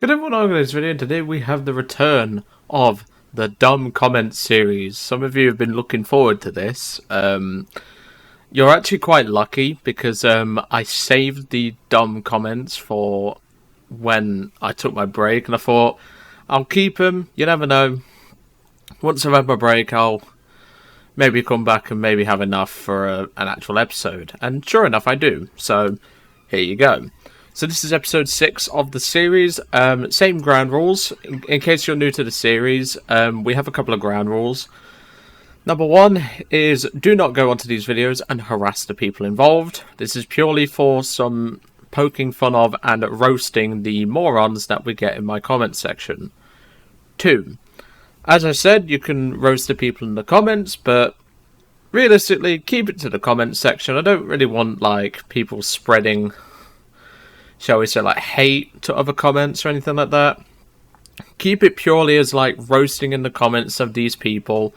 Good everyone, welcome to this video. Today we have the return of the Dumb Comments series. Some of you have been looking forward to this. You're actually quite lucky because I saved the Dumb Comments for when I took my break, and I thought I'll keep them. You never know. Once I've had my break, I'll maybe come back and maybe have enough for an actual episode. And sure enough, I do. So here you go. So this is episode 6 of the series. Same ground rules. In case you're new to the series, we have a couple of ground rules. Number 1 is do not go onto these videos and harass the people involved. This is purely for some poking fun of and roasting the morons that we get in my comment section. 2. As I said, you can roast the people in the comments, but realistically, keep it to the comment section. I don't really want like people spreading, shall we say, like hate to other comments or anything like that. Keep it purely as like roasting in the comments of these people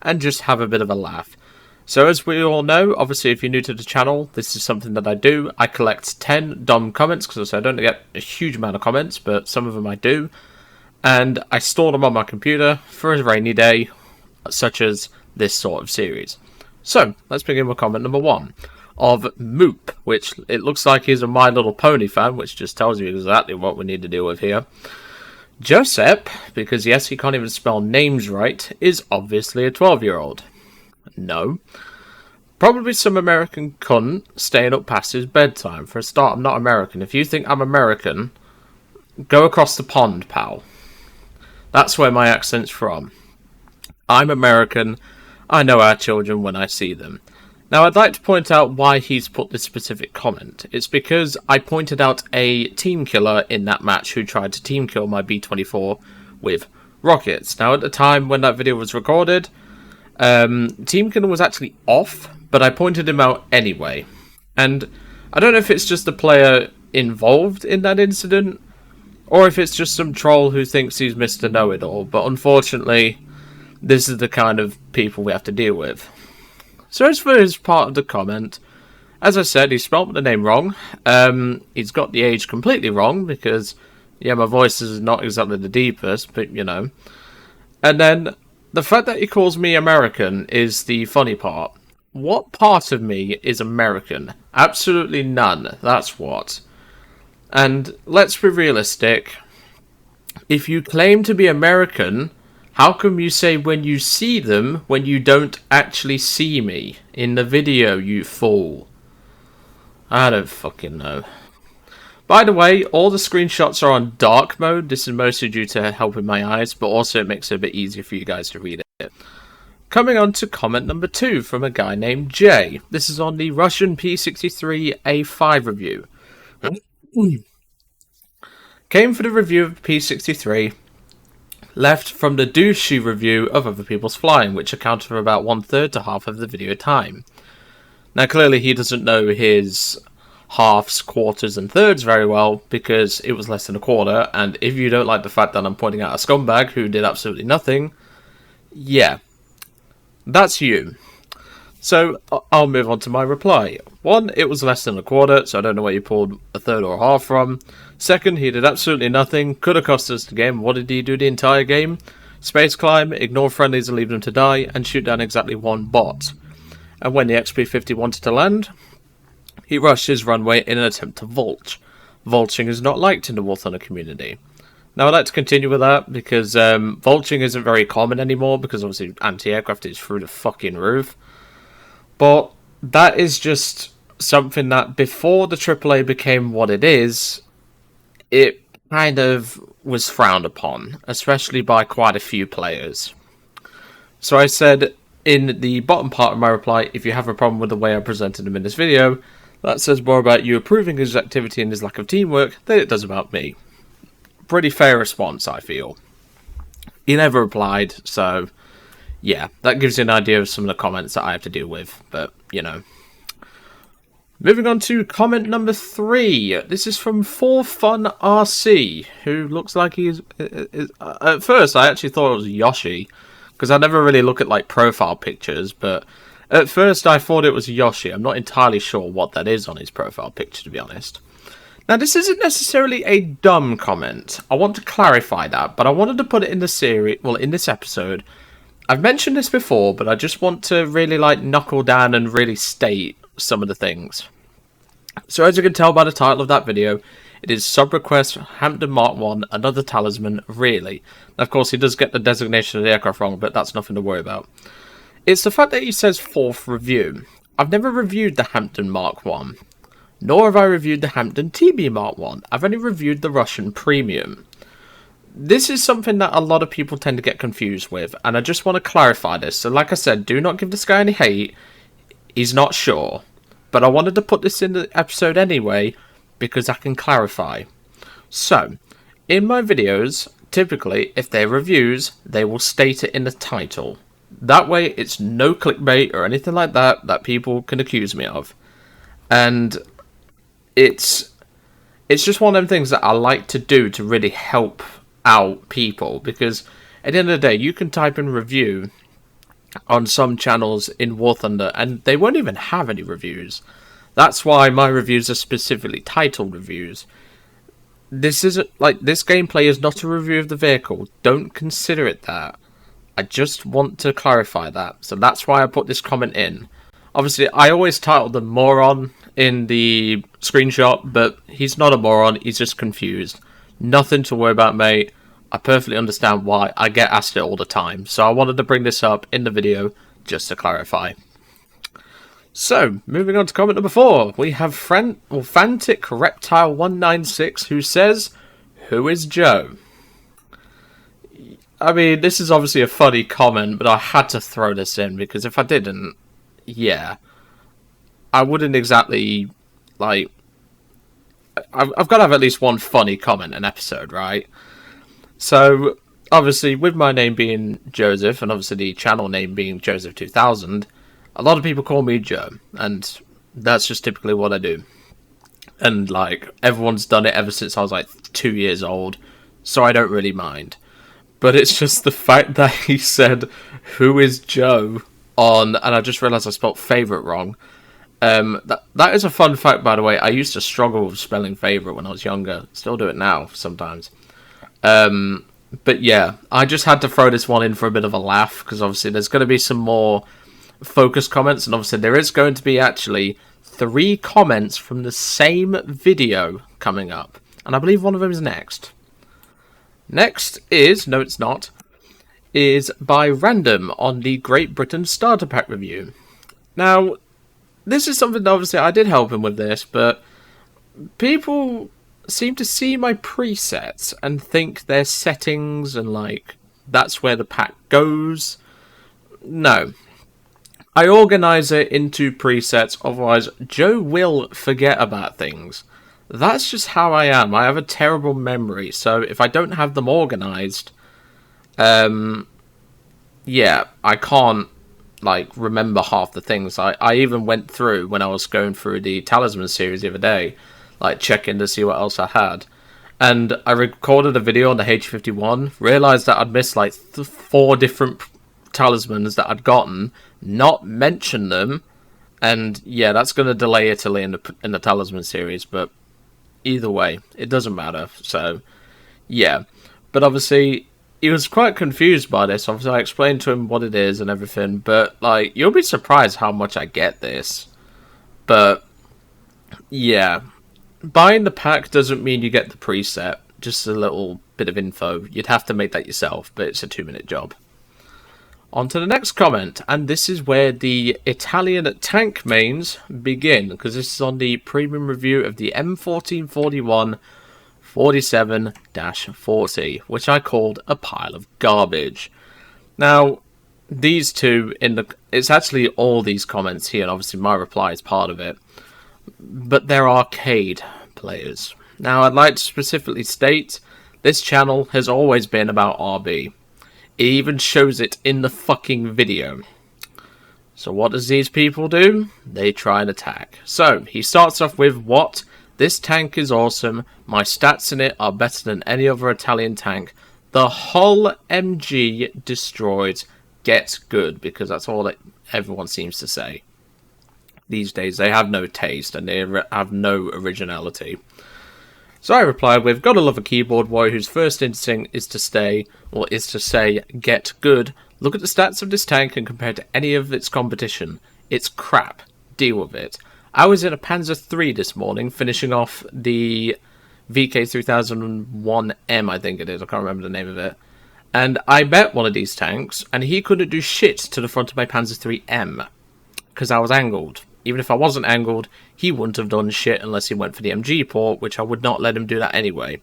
and just have a bit of a laugh. So as we all know, obviously if you're new to the channel, this is something that I do. I collect 10 dumb comments because I don't get a huge amount of comments, but some of them I do. And I store them on my computer for a rainy day, such as this sort of series. So let's begin with comment number 1. Of Moop, which it looks like he's a My Little Pony fan, which just tells you exactly what we need to deal with here. Josep, because yes, he can't even spell names right, is obviously a 12-year-old. No. Probably some American cunt staying up past his bedtime. For a start, I'm not American. If you think I'm American, go across the pond, pal. That's where my accent's from. I'm American. I know our children when I see them. Now, I'd like to point out why he's put this specific comment. It's because I pointed out a team killer in that match who tried to team kill my B-24 with rockets. Now, at the time when that video was recorded, team killer was actually off, but I pointed him out anyway. And I don't know if it's just the player involved in that incident, or if it's just some troll who thinks he's Mr. Know-It-All, but unfortunately, this is the kind of people we have to deal with. So as for his part of the comment, as I said, he spelled the name wrong. He's got the age completely wrong because, yeah, my voice is not exactly the deepest, but you know. And then the fact that he calls me American is the funny part. What part of me is American? Absolutely none. That's what. And let's be realistic. If you claim to be American, how come you say when you see them when you don't actually see me in the video, you fool? I don't fucking know. By the way, all the screenshots are on dark mode. This is mostly due to helping my eyes, but also it makes it a bit easier for you guys to read it. Coming on to comment number 2 from a guy named Jay. This is on the Russian P63A5 review. Came for the review of P63. Left from the douchey review of other people's flying, which accounted for about 1/3 to half of the video time. Now clearly he doesn't know his halves, quarters and thirds very well, because it was less than a quarter, and if you don't like the fact that I'm pointing out a scumbag who did absolutely nothing, yeah, that's you. So I'll move on to my reply. 1, it was less than a quarter, so I don't know where you pulled a third or a half from. 2nd, he did absolutely nothing, could have cost us the game. What did he do the entire game? Space climb, ignore friendlies and leave them to die, and shoot down exactly 1 bot. And when the XP-50 wanted to land, he rushed his runway in an attempt to vault. Vaulting is not liked in the War Thunder community. Now I'd like to continue with that, because vaulting isn't very common anymore, because obviously anti-aircraft is through the fucking roof. But that is just something that before the AAA became what it is, it kind of was frowned upon, especially by quite a few players. So I said in the bottom part of my reply, if you have a problem with the way I presented him in this video, that says more about you approving his activity and his lack of teamwork than it does about me. Pretty fair response, I feel. He never replied, so yeah, that gives you an idea of some of the comments that I have to deal with, but you know. Moving on to comment number 3. This is from 4FunRC, who looks like he's... At first, I actually thought it was Yoshi, because I never really look at like profile pictures, but at first I thought it was Yoshi. I'm not entirely sure what that is on his profile picture, to be honest. Now, this isn't necessarily a dumb comment. I want to clarify that, but I wanted to put it in the series, well, in this episode. I've mentioned this before, but I just want to really, knuckle down and really state some of the things. So, as you can tell by the title of that video, it is Sub Request Hampton Mark 1, another talisman, really. Now, of course, he does get the designation of the aircraft wrong, but that's nothing to worry about. It's the fact that he says 4th review. I've never reviewed the Hampton Mark 1. Nor have I reviewed the Hampton TB Mark 1. I've only reviewed the Russian Premium. This is something that a lot of people tend to get confused with, and I just want to clarify this. So like I said, do not give this guy any hate. He's not sure. But I wanted to put this in the episode anyway, because I can clarify. So, in my videos, typically, if they're reviews, they will state it in the title. That way, it's no clickbait or anything like that that people can accuse me of. And it's just one of them things that I like to do to really help out people, because at the end of the day, you can type in review on some channels in War Thunder and they won't even have any reviews. That's why my reviews are specifically titled reviews. This isn't this gameplay is not a review of the vehicle. Don't consider it that. I just want to clarify that. So that's why I put this comment in. Obviously, I always titled the moron in the screenshot, but he's not a moron, he's just confused. Nothing to worry about, mate. I perfectly understand why. I get asked it all the time. So I wanted to bring this up in the video just to clarify. So, moving on to comment number 4. We have Fantic Reptile 196 who says, "Who is Joe?" I mean, this is obviously a funny comment, but I had to throw this in because if I didn't, yeah, I wouldn't exactly, I've got to have at least one funny comment an episode, right? So, obviously, with my name being Joseph, and obviously the channel name being Joseph2000, a lot of people call me Joe, and that's just typically what I do. And, everyone's done it ever since I was, 2 years old, so I don't really mind. But it's just the fact that he said, "Who is Joe?" and I just realised I spelled favourite wrong. That is a fun fact, by the way. I used to struggle with spelling favourite when I was younger. Still do it now, sometimes. But yeah, I just had to throw this one in for a bit of a laugh, because obviously there's going to be some more focus comments, and obviously there is going to be actually 3 comments from the same video coming up. And I believe one of them is next. Next is, no it's not, is by Random on the Great Britain Starter Pack review. Now, this is something that obviously I did help him with this, but people seem to see my presets and think they're settings and that's where the pack goes. No. I organise it into presets, otherwise Joe will forget about things. That's just how I am. I have a terrible memory, so if I don't have them organised, yeah, I can't, remember half the things. I even went through, when I was going through the Talisman series the other day, checking to see what else I had. And I recorded a video on the H51, realised that I'd missed, 4 different talismans that I'd gotten, not mentioned them, and yeah, that's going to delay Italy in the Talisman series, but either way, it doesn't matter, so yeah. But obviously, he was quite confused by this. Obviously, I explained to him what it is and everything, but, you'll be surprised how much I get this. But, yeah. Buying the pack doesn't mean you get the preset, just a little bit of info. You'd have to make that yourself, but it's a 2-minute job. On to the next comment, and this is where the Italian tank mains begin, because this is on the premium review of the M1441 47-40, which I called a pile of garbage. Now, these two, it's actually all these comments here, and obviously my reply is part of it, but they're arcade players. Now, I'd like to specifically state, this channel has always been about RB. It even shows it in the fucking video. So what does these people do? They try and attack. So, he starts off with, "What? This tank is awesome. My stats in it are better than any other Italian tank. The whole MG destroyed. Get good," because that's all that everyone seems to say. These days, they have no taste and they have no originality. So I replied with, gotta love a keyboard warrior whose first instinct is to say, get good. Look at the stats of this tank and compare it to any of its competition. It's crap. Deal with it. I was in a Panzer III this morning, finishing off the VK3001M, I think it is. I can't remember the name of it. And I met one of these tanks, and he couldn't do shit to the front of my Panzer IIIM, because I was angled. Even if I wasn't angled, he wouldn't have done shit unless he went for the MG port, which I would not let him do that anyway.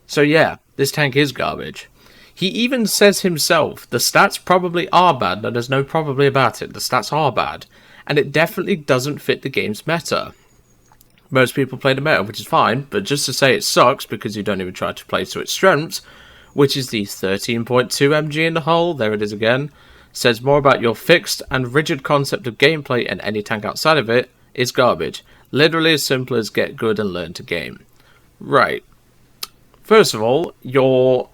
So yeah, this tank is garbage. He even says himself, the stats probably are bad. No, there's no probably about it. The stats are bad. And it definitely doesn't fit the game's meta. Most people play the meta, which is fine, but just to say it sucks because you don't even try to play to its strengths, which is the 13.2 MG in the hull, there it is again, says more about your fixed and rigid concept of gameplay, and any tank outside of it is garbage. Literally as simple as get good and learn to game. Right. First of all, you're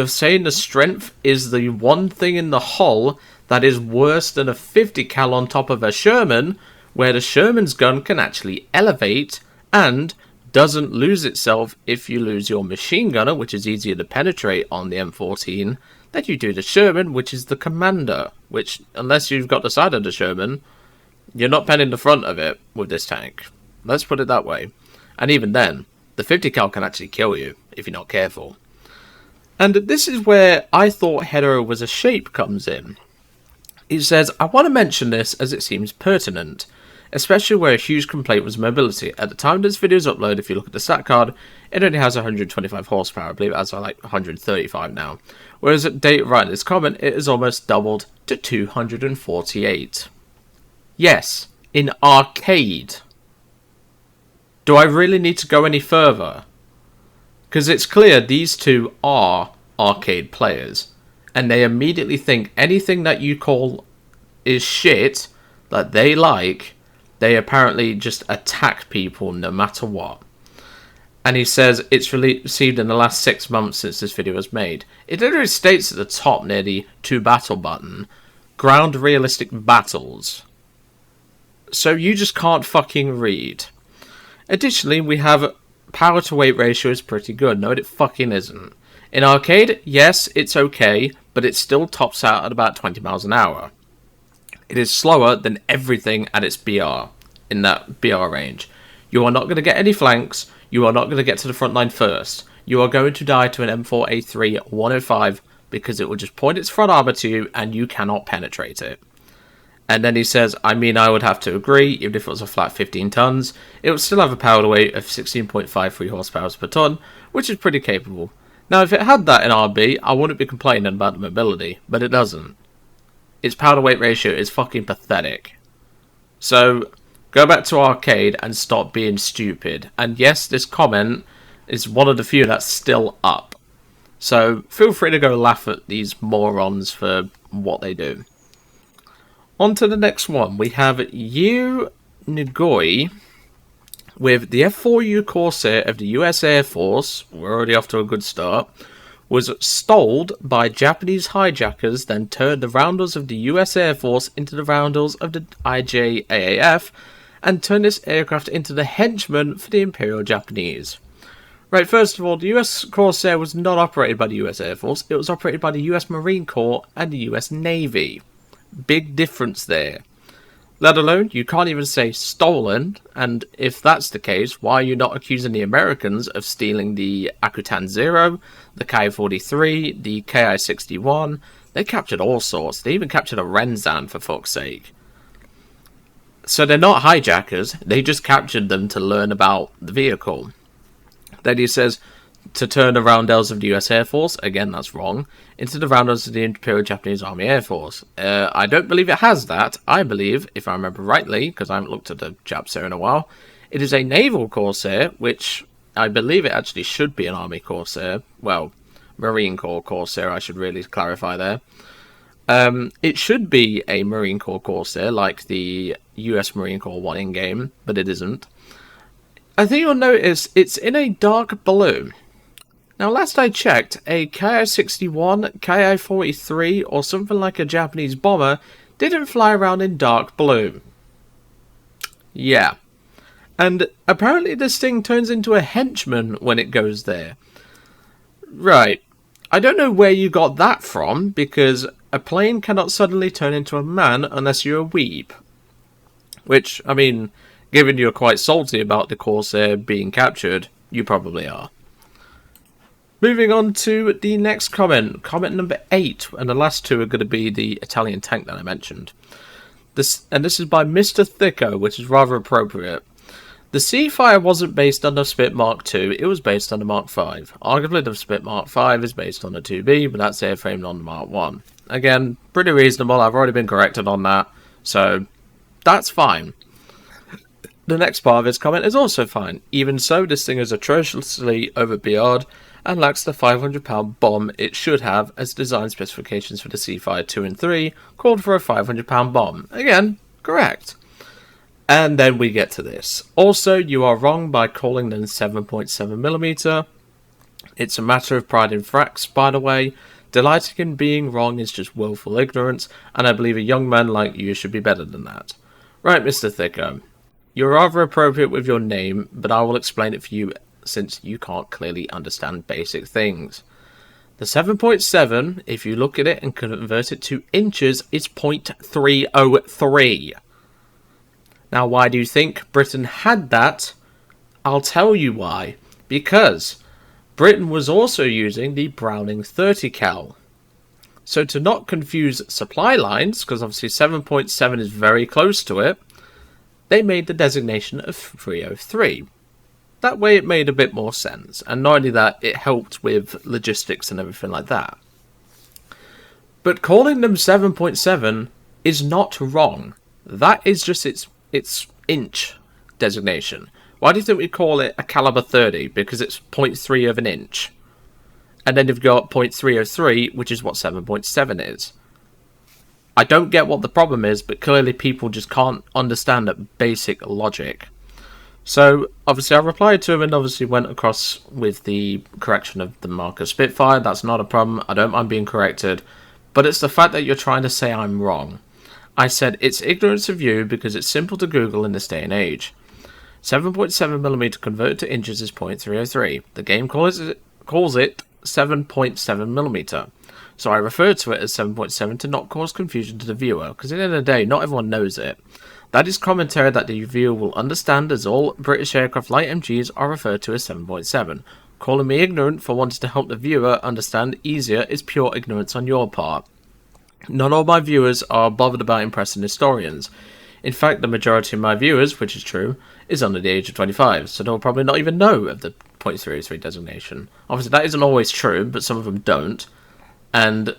saying the strength is the one thing in the hull that is worse than a 50 cal on top of a Sherman, where the Sherman's gun can actually elevate and doesn't lose itself if you lose your machine gunner, which is easier to penetrate on the M14, than you do the Sherman, which is the commander, which, unless you've got the side of the Sherman, you're not penning the front of it with this tank. Let's put it that way. And even then, the 50 cal can actually kill you, if you're not careful. And this is where I thought Hetero was a shape comes in. He says, I want to mention this as it seems pertinent, especially where a huge complaint was mobility. At the time this video is uploaded, if you look at the stat card, it only has 125 horsepower. I believe it has like 135 now. Whereas at date right in this comment, it has almost doubled to 248. Yes, in arcade. Do I really need to go any further? Because it's clear these two are arcade players. And they immediately think anything that you call is shit, that they like, they apparently just attack people no matter what. And he says it's received in the last 6 months since this video was made. It literally states at the top near the to battle button, ground realistic battles. So you just can't fucking read. Additionally, we have power to weight ratio is pretty good. No, it fucking isn't. In arcade, yes, it's okay, but it still tops out at about 20 miles an hour. It is slower than everything at its BR, in that BR range. You are not going to get any flanks, you are not going to get to the front line first. You are going to die to an M4A3 105 because it will just point its front armor to you and you cannot penetrate it. And then he says, I mean, I would have to agree, even if it was a flat 15 tons, it would still have a power to weight of 16.53 horsepower per ton, which is pretty capable. Now, if it had that in RB, I wouldn't be complaining about the mobility, but it doesn't. Its power to weight ratio is fucking pathetic. So, go back to arcade and stop being stupid. And yes, this comment is one of the few that's still up. So, feel free to go laugh at these morons for what they do. On to the next one. We have Yu Nugoi with the F4U Corsair of the US Air Force. We're already off to a good start. Was stoled by Japanese hijackers, then turned the roundels of the US Air Force into the roundels of the IJAAF, and turned this aircraft into the henchmen for the Imperial Japanese. Right, first of all, the US Corsair was not operated by the US Air Force, it was operated by the US Marine Corps and the US Navy. Big difference there. Let alone, you can't even say stolen, and if that's the case, why are you not accusing the Americans of stealing the Akutan Zero, the Ki-43, the Ki-61? They captured all sorts. They even captured a Renzan, for fuck's sake. So they're not hijackers, they just captured them to learn about the vehicle. Then he says, to turn the roundels of the US Air Force, again that's wrong, into the roundels of the Imperial Japanese Army Air Force. I don't believe it has that. I believe, if I remember rightly, because I haven't looked at the Japsair in a while, it is a naval Corsair, which I believe it actually should be an Army Corsair. Well, Marine Corps Corsair, I should really clarify there. It should be a Marine Corps Corsair, like the US Marine Corps one in-game, but it isn't. I think you'll notice it's in a dark blue. Now, last I checked, a Ki-61, Ki-43, or something like a Japanese bomber didn't fly around in dark blue. Yeah. And apparently this thing turns into a henchman when it goes there. Right. I don't know where you got that from, because a plane cannot suddenly turn into a man unless you're a weeb. Which, I mean, given you're quite salty about the Corsair being captured, you probably are. Moving on to the next comment. Comment number 8, and the last two are going to be the Italian tank that I mentioned. This is by Mr. Thicko, which is rather appropriate. The Seafire wasn't based on the Spit Mark II, it was based on the Mark V. Arguably the Spit Mark V is based on the 2B, but that's airframed on the Mark I. Again, pretty reasonable, I've already been corrected on that, so that's fine. The next part of his comment is also fine. Even so, this thing is atrociously over-BR'd and lacks the 500-pound bomb it should have, as design specifications for the Seafire 2 and 3 called for a 500-pound bomb. Again, correct. And then we get to this. Also, you are wrong by calling them 7.7mm. It's a matter of pride in facts, by the way. Delighting in being wrong is just willful ignorance, and I believe a young man like you should be better than that. Right, Mr. Thicko. You're rather appropriate with your name, but I will explain it for you since you can't clearly understand basic things. The 7.7, if you look at it and convert it to inches, is 0.303. Now, why do you think Britain had that? I'll tell you why. Because Britain was also using the Browning 30 cal. So to not confuse supply lines, because obviously 7.7 is very close to it, they made the designation of 303. That way it made a bit more sense, and not only that, it helped with logistics and everything like that. But calling them 7.7 is not wrong. That is just its inch designation. Why do you think we call it a caliber 30? Because it's 0.3 of an inch. And then you've got 0.303, which is what 7.7 is. I don't get what the problem is, but clearly people just can't understand that basic logic. So, obviously I replied to him and obviously went across with the correction of the marker Spitfire. That's not a problem. I don't mind being corrected. But it's the fact that you're trying to say I'm wrong. I said it's ignorance of you because it's simple to Google in this day and age. 7.7mm converted to inches is 0.303. The game calls it 7.7mm. So I referred to it as 7.7 to not cause confusion to the viewer, because at the end of the day, not everyone knows it. That is commentary that the viewer will understand, as all British aircraft light MGs are referred to as 7.7. Calling me ignorant for wanting to help the viewer understand easier is pure ignorance on your part. Not all my viewers are bothered about impressing historians. In fact, the majority of my viewers, which is true, is under the age of 25, so they'll probably not even know of the 0.303 designation. Obviously, that isn't always true, but some of them don't. And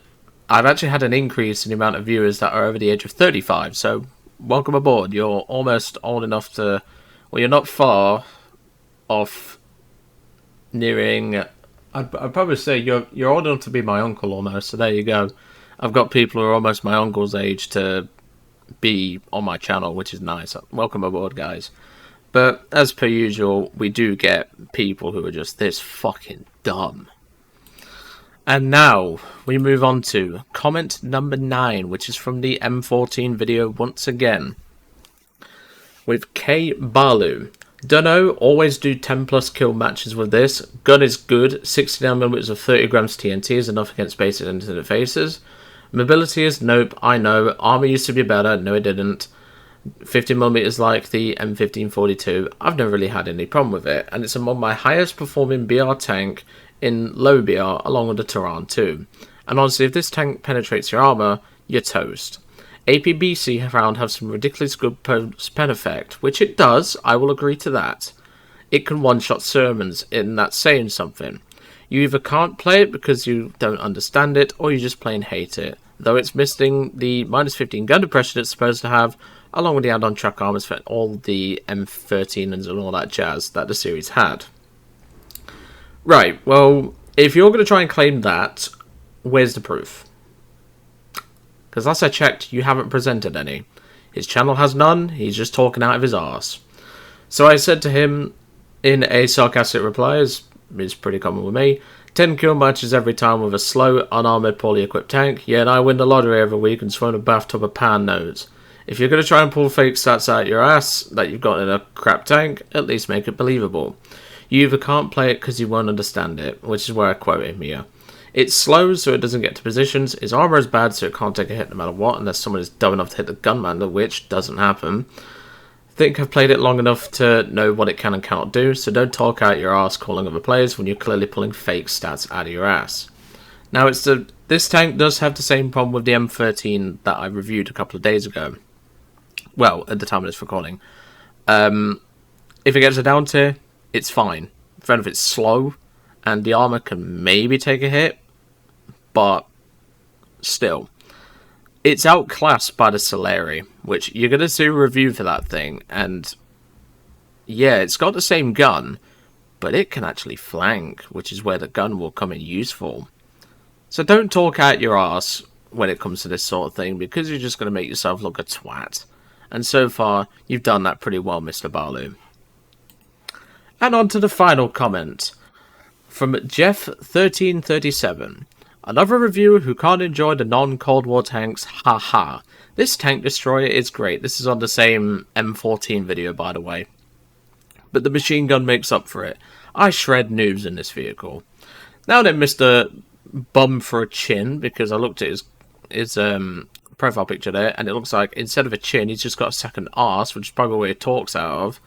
I've actually had an increase in the amount of viewers that are over the age of 35, so welcome aboard. You're almost old enough to... Well, you're not far off nearing... I'd probably say you're old enough to be my uncle almost, so there you go. I've got people who are almost my uncle's age to be on my channel, which is nice. Welcome aboard, guys. But as per usual, we do get people who are just this fucking dumb. And now we move on to comment number 9, which is from the M14 video once again. With K Balu. Dunno, always do 10 plus kill matches with this. Gun is good. 69mm of 30 grams TNT is enough against basic internet faces. Mobility is nope, I know. Armor used to be better, no it didn't. 50mm is like the M1542. I've never really had any problem with it, and it's among my highest performing BR tank in low BR along with the Turan 2. And honestly, if this tank penetrates your armor, you're toast. APBC round have some ridiculous good post-pen effect, which it does, I will agree to that. It can one-shot sermons, and that's saying something. You either can't play it because you don't understand it, or you just plain hate it, though it's missing the minus 15 gun depression it's supposed to have, along with the add-on track armors for all the M13s and all that jazz that the series had. Right, well, if you're going to try and claim that, where's the proof? Because last I checked, you haven't presented any. His channel has none, he's just talking out of his arse. So I said to him, in a sarcastic reply, as is pretty common with me, 10 kill matches every time with a slow, unarmoured, poorly equipped tank, yeah, and I win the lottery every week and throw in a bathtub of pan nodes. If you're going to try and pull fake stats out your ass that you've got in a crap tank, at least make it believable. You either can't play it because you won't understand it, which is where I quote him here. It's slow, so it doesn't get to positions. Its armor is bad, so it can't take a hit no matter what, unless someone is dumb enough to hit the gunman, which doesn't happen. I think I've played it long enough to know what it can and cannot do, so don't talk out your ass calling other players when you're clearly pulling fake stats out of your ass. Now, this tank does have the same problem with the M13 that I reviewed a couple of days ago. Well, at the time of this recording. If it gets a down tier, it's fine. Fair enough, it's slow, and the armor can maybe take a hit, but still. It's outclassed by the Solaire, which you're going to see a review for that thing, and yeah, it's got the same gun, but it can actually flank, which is where the gun will come in useful. So don't talk out your arse when it comes to this sort of thing, because you're just going to make yourself look a twat. And so far, you've done that pretty well, Mr. Balu. And on to the final comment. From Jeff1337. Another reviewer who can't enjoy the non-Cold War tanks, haha. This tank destroyer is great. This is on the same M14 video, by the way. But the machine gun makes up for it. I shred noobs in this vehicle. Now then, Mr. Bum for a chin, because I looked at his profile picture there, and it looks like instead of a chin, he's just got a second arse, which is probably where he talks out of.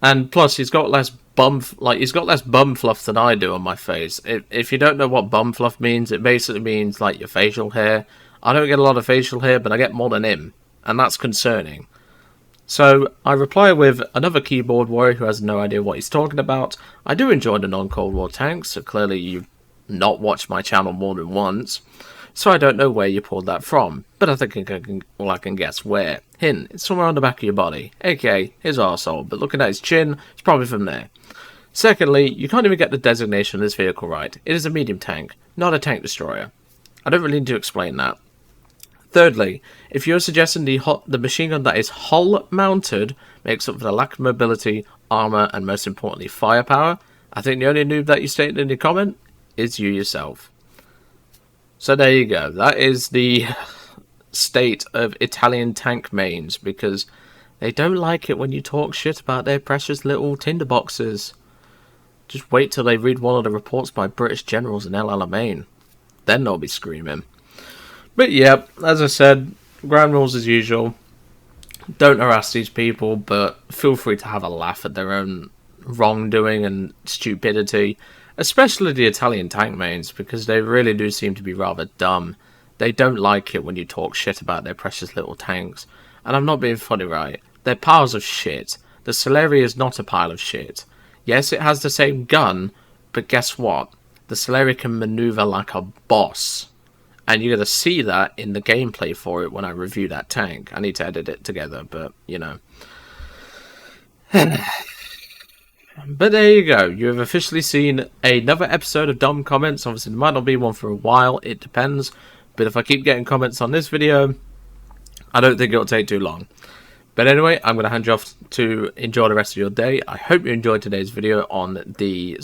And plus, he's got less bum fluff than I do on my face. If you don't know what bum fluff means, it basically means like your facial hair. I don't get a lot of facial hair, but I get more than him, and that's concerning. So I reply with another keyboard warrior who has no idea what he's talking about. I do enjoy the non-Cold War tanks, so clearly you've not watched my channel more than once. So I don't know where you pulled that from, but I think I can guess where. Hint, it's somewhere on the back of your body, aka his arsehole, but looking at his chin, it's probably from there. Secondly, you can't even get the designation of this vehicle right. It is a medium tank, not a tank destroyer. I don't really need to explain that. Thirdly, if you're suggesting the machine gun that is hull mounted makes up for the lack of mobility, armor, and most importantly firepower, I think the only noob that you stated in your comment is you yourself. So there you go. That is the state of Italian tank mains, because they don't like it when you talk shit about their precious little tinderboxes. Just wait till they read one of the reports by British generals in El Alamein. Then they'll be screaming. But yeah, as I said, ground rules as usual. Don't harass these people, but feel free to have a laugh at their own wrongdoing and stupidity. Especially the Italian tank mains, because they really do seem to be rather dumb. They don't like it when you talk shit about their precious little tanks. And I'm not being funny, right? They're piles of shit. The Solaire is not a pile of shit. Yes, it has the same gun, but guess what? The Solaire can maneuver like a boss. And you're going to see that in the gameplay for it when I review that tank. I need to edit it together, but, you know. But there you go. You have officially seen another episode of Dumb Comments. Obviously, there might not be one for a while. It depends. But if I keep getting comments on this video, I don't think it'll take too long. But anyway, I'm going to hand you off to enjoy the rest of your day. I hope you enjoyed today's video on the...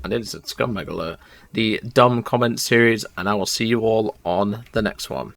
I nearly said scumbag alert. The Dumb Comments series. And I will see you all on the next one.